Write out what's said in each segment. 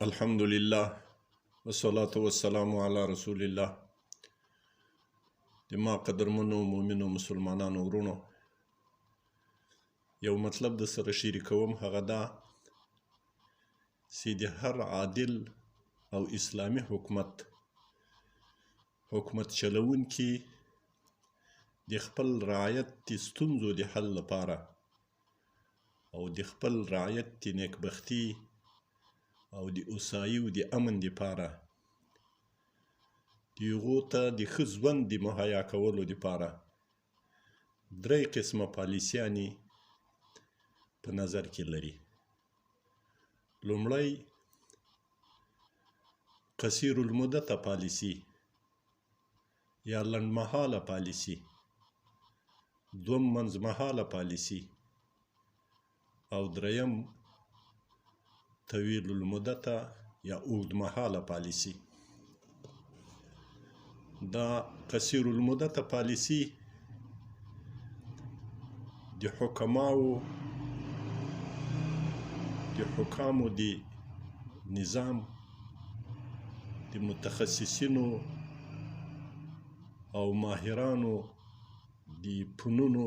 الحمد لله والصلاة والسلام على رسول الله. د ما قدرمنو مؤمنو مسلمانانو ورونو، یو مطلب د سره شریکوم، هغه دا چې د هر عادل او اسلامي حکومت چلونکي د خپل رعایت د ستونزو د حل لپاره او د خپل رعایت د نیکبختي او د اوسایي او د امن لپاره د هغو ته د ښه ژوند د مهیا کولو لپاره 3 قسمه پالیسیانې په نظر کې لري. لومړی قصیر المدته پالیسي یا لنډمهاله پالیسي، دوم منځمهاله پالیسي او دریم طویل المدته یا اوږدمهاله پالیسي. دا قصیر المدته پالیسي د حکامو د نظام د متخصصینو او ماهرانو د فنونو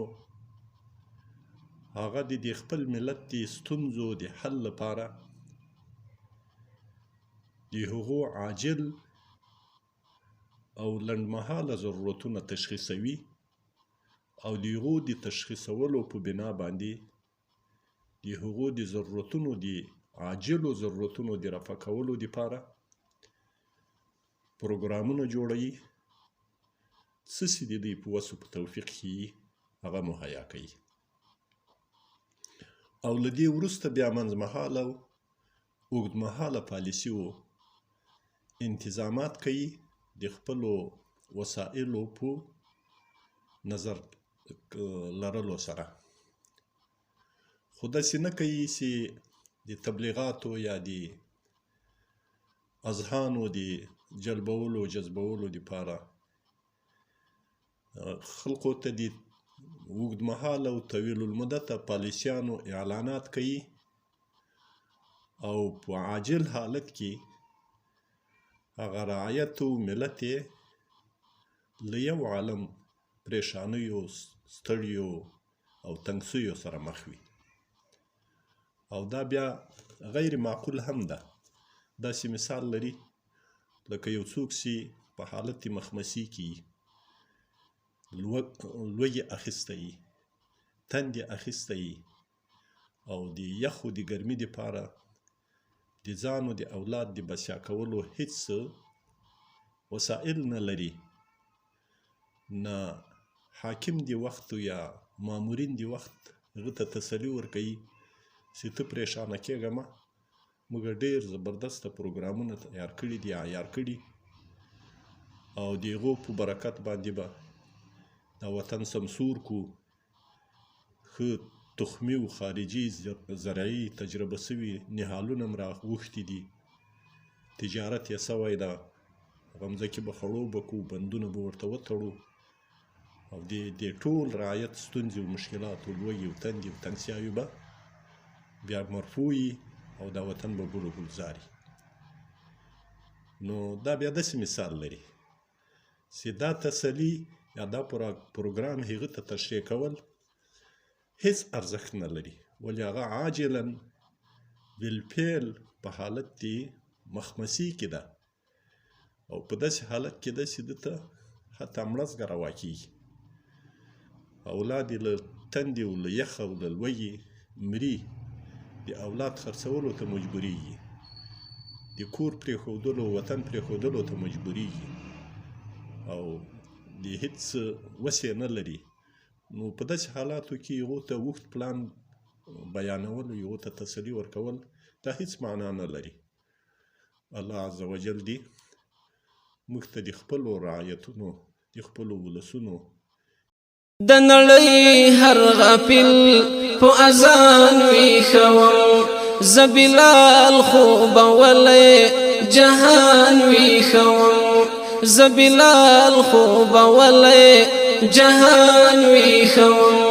هغه د خپل ملت د ستونزو د حل لپاره د هغو عاجل او لنډمهاله ضرورتونه تشخیصوي او د هغو د تشخیصولو په بنا باندې د هغو د ضرورتونو د عاجلو ضرورتونو د رفع کولو لپاره پروګرامونه جوړوي، څه چې د دوی په وسو په توفیق کې هغه مهیا کوي. او له دې وروسته بیا منځمهاله او اوږدمهاله پالیسیو انتظامات کوي د خپلو وسایلو په نظر لرلو سره. خو داسې نه کوي چې د تبلیغاتو یا د اذهانو د جلبولو او جذبولو لپاره خلقو ته د اوږدمهاله او طویل المدته پالیسیانو اعلانات کوي او په عاجل حالت کې هغه رعایت او ملت یې له یو عالم پریشانیو، ستړیو او تنګسیو سره مخ وي. او دا بیا غیر معقول هم ده. داسې مثال لري لکه یو څوک چې په حالت مخمسي کې لوږې اخیسته وي، تندې اخیسته وي او د یخو د ګرمي دپاره د ځان او د اولاد د بسیا کولو هیڅ وسایل نه لري، نه حاکم د وخت یا مامورین د وخت هغه ته تسلي ورکوي چې ته پریشانه کېږه مه، موږ ډېر زبردسته پروګرامونه تیار کړي دي، عیار کړي او د هغو په برکت باندې به دا وطن سمسور کو، ښه تخمي او خارجي زرعي تجربه سوي نهالونه هم راغوښتي دي، تجارت یې سوی ده، هغه مځکې به خړوبه کړو، بندونه به ورته وتړو او د ټول رعایت ستونزې او مشکلات او لوږې او تندې او تنګسیاوې به بیا مرفوع وي او دا وطن به ګل و ګلزاري. نو دا بیا داسې مثال لري چې دا تسلي یا دا پروګرام هغه ته تشریح کول هیڅ ارزښت نه لري، ولې هغه عاجلا بالفعل په حالت د مخمسي کې ده او په داسې حالت کې ده چې ده ته حتی مړزګه روا کېږي، اولاد یې له تندې او له یخ او له لوږې مري، د اولاد خرڅولو ته مجبورېږي، د کور پرېښودلو، وطن پرېښودلو ته مجبورېږي او د هیڅ وسې نه لري. نو په داسې حالاتو کې هغو ته اوږد پلان بیانول، هغو ته تسلي ورکول دا هیڅ معنا نه لري. الله عز وجل دې موږ ته د خپلو رعایتونو، د خپلو ولسونو د نړۍ هر غافل په اذان ویښوم، زه بلال خوبولی جهان ویښوم، زه بلال خوبولی جهان ویښوم.